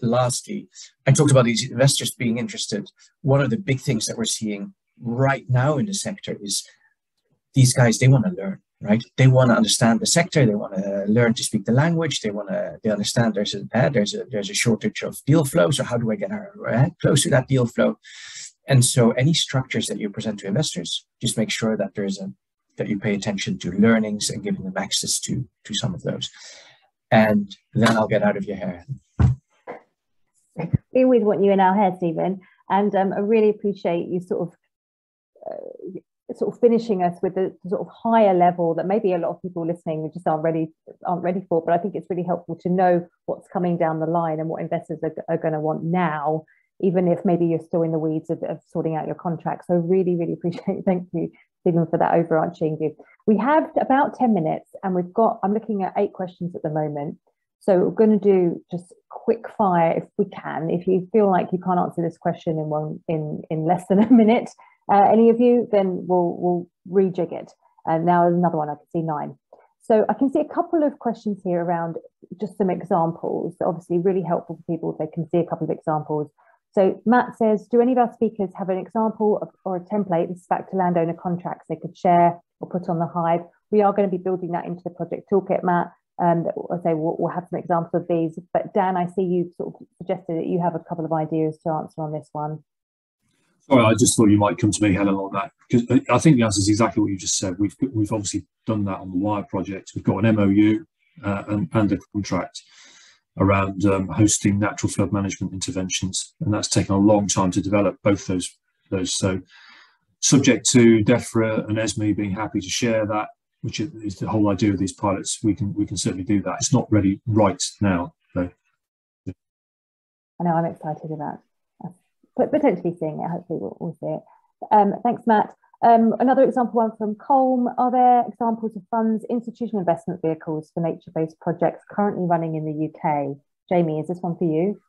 lastly, I talked about these investors being interested. One of the big things that we're seeing right now in the sector is these guys, they want to learn, right? They want to understand the sector. They want to learn to speak the language. They understand there's a shortage of deal flow. So how do I get close to that deal flow? And so any structures that you present to investors, just make sure that that you pay attention to learnings and giving them access to some of those. And then I'll get out of your hair. We always want you in our hair, Stephen. And I really appreciate you sort of finishing us with the sort of higher level that maybe a lot of people listening just aren't ready for. But I think it's really helpful to know what's coming down the line and what investors are going to want now, even if maybe you're still in the weeds of sorting out your contract. So really, really appreciate it. Thank you, Stephen, for that overarching view. We have about 10 minutes and I'm looking at 8 questions at the moment. So we're going to do just quick fire if we can. If you feel like you can't answer this question in less than a minute, any of you, then we'll rejig it. And now there's another one, I can see 9. So I can see a couple of questions here around just some examples. Obviously really helpful for people if they can see a couple of examples. So Matt says, do any of our speakers have an example or a template, this is back to landowner contracts, they could share or put on the Hive? We are going to be building that into the project toolkit, Matt. I'll say we'll have some examples of these. But Dan, I see you sort of suggested that you have a couple of ideas to answer on this one. Sorry, I just thought you might come to me, Helen, on that, because I think the answer is exactly what you just said. We've obviously done that on the Wire project. We've got an MOU and a contract around hosting natural flood management interventions, and that's taken a long time to develop both those. So subject to DEFRA and ESME being happy to share that, which is the whole idea of these pilots, we can certainly do that. It's not ready right now, though. I know, I'm excited about potentially seeing it. Hopefully we'll see it. Thanks, Matt. Another example one from Colm. Are there examples of funds, institutional investment vehicles for nature-based projects currently running in the UK? Jamie, is this one for you?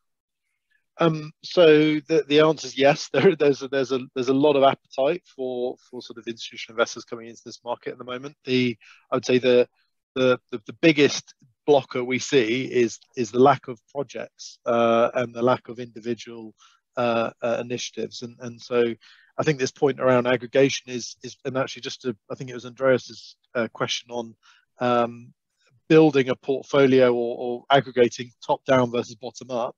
So the answer is yes. There's a lot of appetite for sort of institutional investors coming into this market at the moment. I would say the biggest blocker we see is the lack of projects and the lack of individual initiatives, and so I think this point around aggregation is and actually I think it was Andreas's question on building a portfolio or aggregating top down versus bottom up.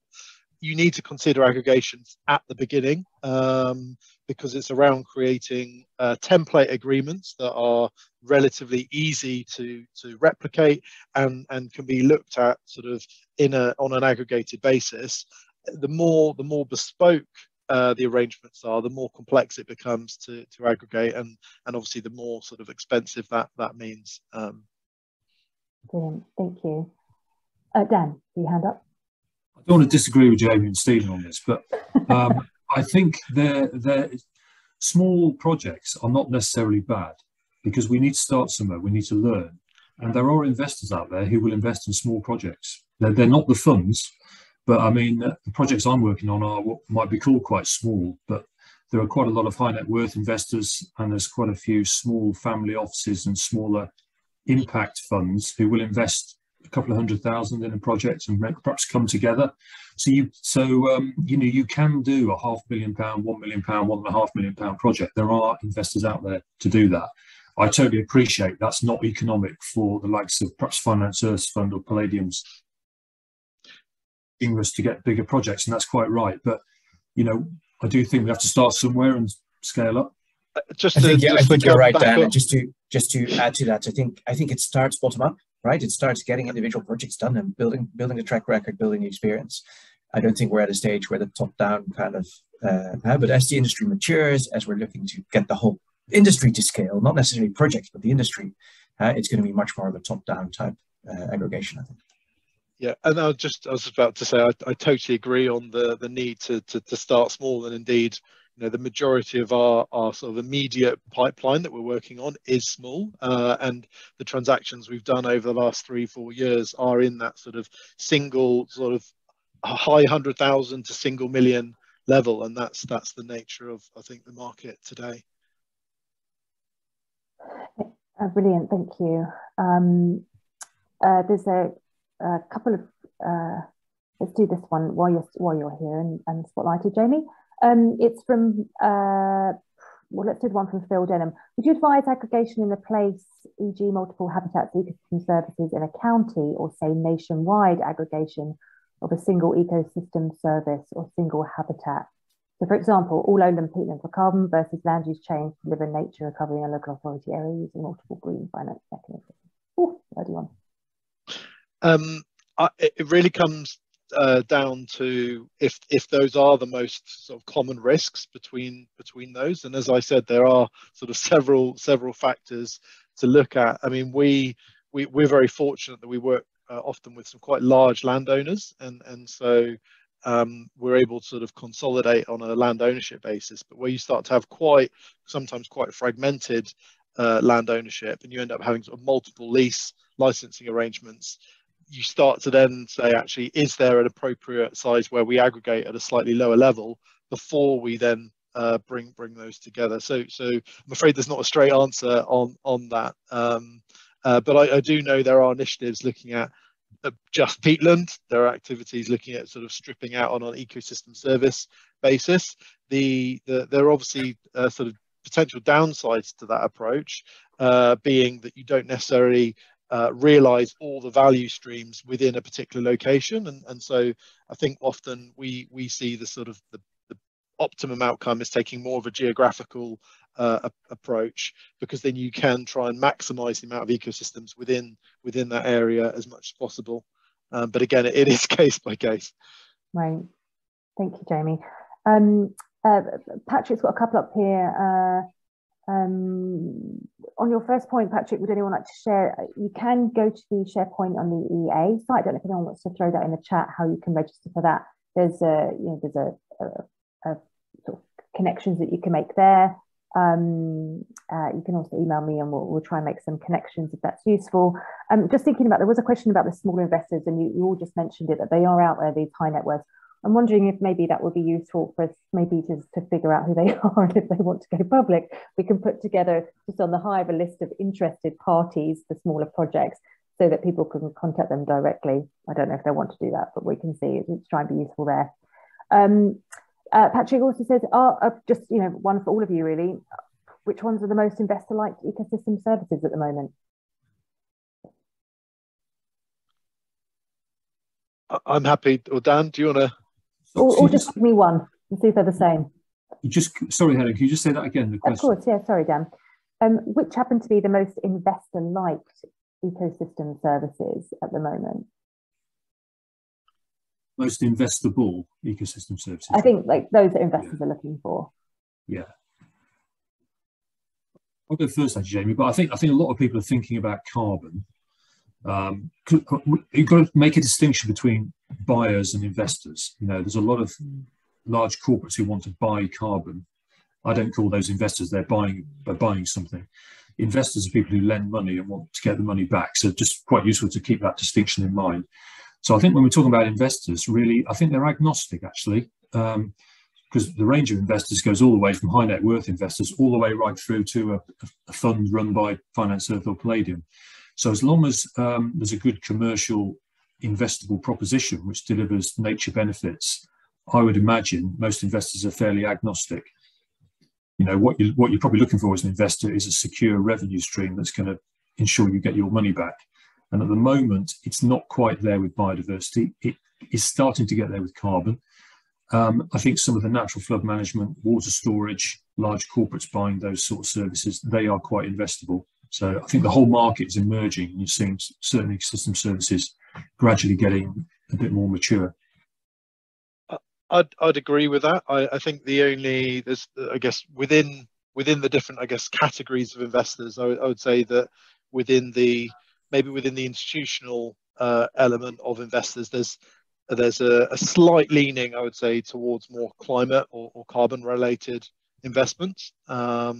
You need to consider aggregations at the beginning because it's around creating template agreements that are relatively easy to replicate and can be looked at sort of on an aggregated basis. The more bespoke the arrangements are, the more complex it becomes to aggregate, and obviously the more sort of expensive that means. Brilliant, thank you. Dan, your hand up. I don't want to disagree with Jamie and Stephen on this, but I think their small projects are not necessarily bad, because we need to start somewhere, we need to learn, and there are investors out there who will invest in small projects. They're not the funds, but I mean, the projects I'm working on are what might be called quite small, but there are quite a lot of high net worth investors, and there's quite a few small family offices and smaller impact funds who will invest a couple of $100,000 in a project and perhaps come together. So you can do a £500,000, £1 million, £1.5 million project. There are investors out there to do that. I totally appreciate that's not economic for the likes of perhaps Finance Earth's fund or Palladium's to get bigger projects, and that's quite right. But I do think we have to start somewhere and scale up. I think you're right, Dan. And just to add to that, I think it starts bottom up, right? It starts getting individual projects done and building the track record, building the experience. I don't think we're at a stage where the top down kind of, but as the industry matures, as we're looking to get the whole industry to scale, not necessarily projects, but the industry, it's going to be much more of a top down type aggregation, I think. Yeah, and I was about to say I totally agree on the need to start small, and indeed, the majority of our sort of immediate pipeline that we're working on is small, and the transactions we've done over the last 3-4 years are in that sort of single sort of high 100,000 to single million level, and that's the nature of, I think, the market today. Brilliant, thank you. There's a couple of let's do this one while you're here and spotlighted, Jamie. It's from let's do the one from Phil Denham. Would you advise aggregation in a place, e.g. multiple habitats ecosystem services in a county, or say nationwide aggregation of a single ecosystem service or single habitat? So, for example, all lowland peatland for carbon versus land use change to deliver nature recovery in a local authority area using multiple green finance mechanisms. Oh, bloody one. It really comes down to if those are the most sort of common risks between those. And as I said, there are sort of several factors to look at. I mean, we're very fortunate that we work often with some quite large landowners, and so we're able to sort of consolidate on a land ownership basis. But where you start to have sometimes quite fragmented land ownership, and you end up having sort of multiple lease licensing arrangements, you start to then say, actually, is there an appropriate size where we aggregate at a slightly lower level before we then bring those together? So I'm afraid there's not a straight answer on that. But I do know there are initiatives looking at just peatland. There are activities looking at sort of stripping out on an ecosystem service basis. There are obviously sort of potential downsides to that approach, being that you don't necessarily realize all the value streams within a particular location, and so I think often we see the sort of the optimum outcome is taking more of a geographical approach, because then you can try and maximize the amount of ecosystems within that area as much as possible. But again, it is case by case. Right. Thank you, Jamie. Patrick's got a couple up here. On your first point, Patrick, would anyone like to share? You can go to the SharePoint on the EA site. I don't know if anyone wants to throw that in the chat, how you can register for that. There's a sort of connections that you can make there. You can also email me and we'll try and make some connections if that's useful. Just thinking about, there was a question about the smaller investors, and you all just mentioned it, that they are out there, these high net worths. I'm wondering if maybe that would be useful for us, maybe just to figure out who they are, and if they want to go public, we can put together just on the Hive a list of interested parties for smaller projects so that people can contact them directly. I don't know if they want to do that, but we can see. Let's try and be useful there. Patrick also says, just one for all of you really, which ones are the most investor-liked ecosystem services at the moment? I'm happy. Or Dan, do you want to? Or just give me one and see if they're the same. Sorry, Helen, can you just say that again? The question. Of course, yeah. Sorry, Dan. Which happen to be the most investor-liked ecosystem services at the moment? Most investable ecosystem services. I think like those that investors are looking for. Yeah. I'll go first, actually, Jamie. But I think a lot of people are thinking about carbon. You've got to make a distinction between buyers and investors. There's a lot of large corporates who want to buy carbon. I don't call those investors. They're buying something. Investors are people who lend money and want to get the money back. So just quite useful to keep that distinction in mind. So I think when we're talking about investors, really, I think they're agnostic, actually, because the range of investors goes all the way from high net worth investors all the way right through to a fund run by Finance Earth or Palladium. So as long as there's a good commercial investable proposition which delivers nature benefits, I would imagine most investors are fairly agnostic. What you're probably looking for as an investor is a secure revenue stream that's going to ensure you get your money back. And at the moment, it's not quite there with biodiversity. It is starting to get there with carbon. I think some of the natural flood management, water storage, large corporates buying those sort of services, they are quite investable. So I think the whole market is emerging, and you're seeing certain ecosystem services gradually getting a bit more mature. I'd agree with that. I think there's I guess within the different categories of investors, I would say that within the institutional element of investors, there's a slight leaning, I would say, towards more climate or carbon related investments. But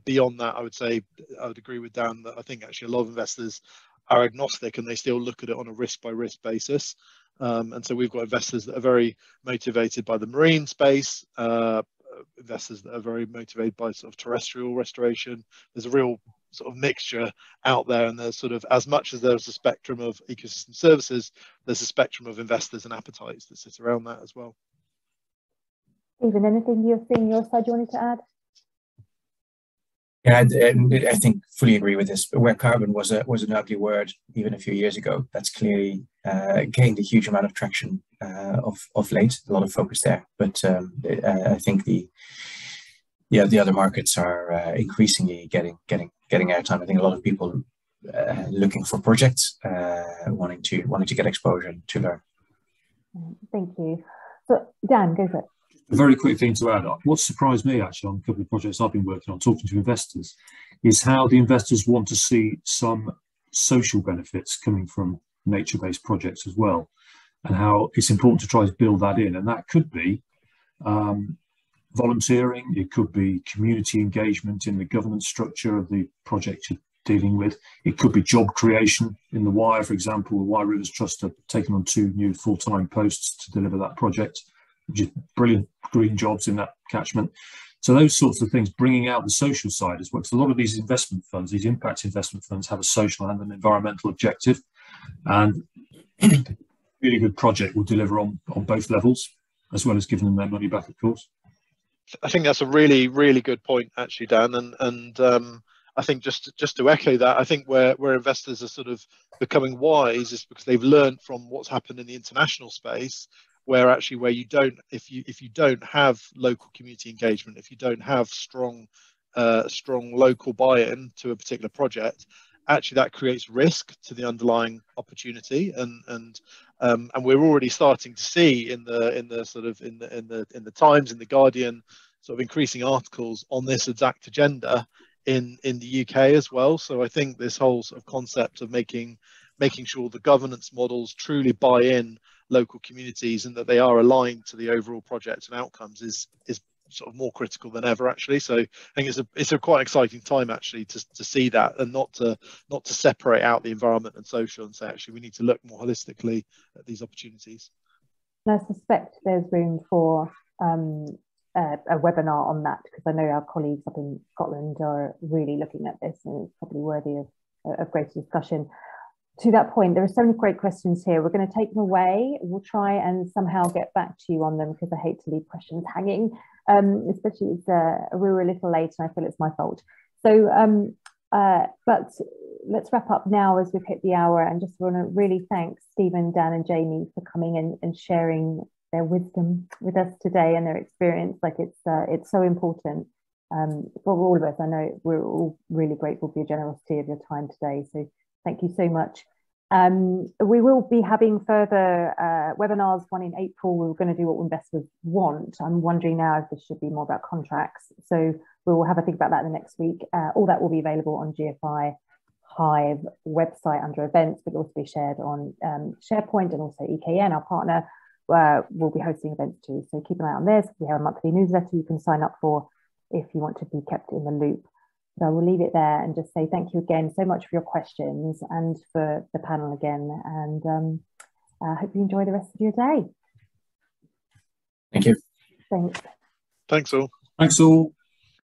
beyond that, I would agree with Dan that I think actually a lot of investors are agnostic and they still look at it on a risk by risk basis. And so we've got investors that are very motivated by the marine space, investors that are very motivated by sort of terrestrial restoration. There's a real sort of mixture out there, and there's sort of, as much as there's a spectrum of ecosystem services, there's a spectrum of investors and appetites that sit around that as well. Stephen, anything you're seeing your side you wanted to add? Yeah, I think fully agree with this. Where carbon was an ugly word even a few years ago, that's clearly gained a huge amount of traction of late. A lot of focus there, but I think the other markets are increasingly getting airtime. I think a lot of people looking for projects, wanting to get exposure and to learn. Thank you. So Dan, go for it. A very quick thing to add. What surprised me actually on a couple of projects I've been working on, talking to investors, is how the investors want to see some social benefits coming from nature-based projects as well, and how it's important to try to build that in. And that could be volunteering, it could be community engagement in the governance structure of the project you're dealing with. It could be job creation. In the Wye, for example, the Wye Rivers Trust have taken on 2 new full-time posts to deliver that project, which is brilliant green jobs in that catchment. So those sorts of things, bringing out the social side as well. So a lot of these investment funds, these impact investment funds, have a social and an environmental objective, and a really good project will deliver on both levels, as well as giving them their money back, of course. I think that's a really, really good point, actually, Dan. And I think just to echo that, I think where investors are sort of becoming wise is because they've learned from what's happened in the international space, where you don't, if you don't have local community engagement, if you don't have strong local buy-in to a particular project, actually that creates risk to the underlying opportunity. And we're already starting to see in the Times, in the Guardian, sort of increasing articles on this exact agenda in the UK as well. So I think this whole sort of concept of making sure the governance models truly buy in local communities and that they are aligned to the overall project and outcomes is sort of more critical than ever, actually. So I think it's a quite exciting time, actually, to see that, and not to separate out the environment and social and say, actually, we need to look more holistically at these opportunities. And I suspect there's room for a webinar on that, because I know our colleagues up in Scotland are really looking at this, and it's probably worthy of greater discussion. To that point, there are so many great questions here. We're going to take them away. We'll try and somehow get back to you on them, because I hate to leave questions hanging, especially as we were a little late and I feel it's my fault. So, but let's wrap up now as we've hit the hour, and just want to really thank Stephen, Dan and Jamie for coming and sharing their wisdom with us today and their experience. Like it's so important for all of us. I know we're all really grateful for your generosity of your time today. So thank you so much. We will be having further webinars, one in April. We're going to do what investors want. I'm wondering now if this should be more about contracts. So we will have a think about that in the next week. All that will be available on GFI Hive website under events, but also be shared on SharePoint, and also EKN, our partner, will be hosting events too. So keep an eye on this. We have a monthly newsletter you can sign up for if you want to be kept in the loop. So I will leave it there and just say thank you again so much for your questions and for the panel again. And I hope you enjoy the rest of your day. Thank you. Thanks. Thanks all. Thanks all.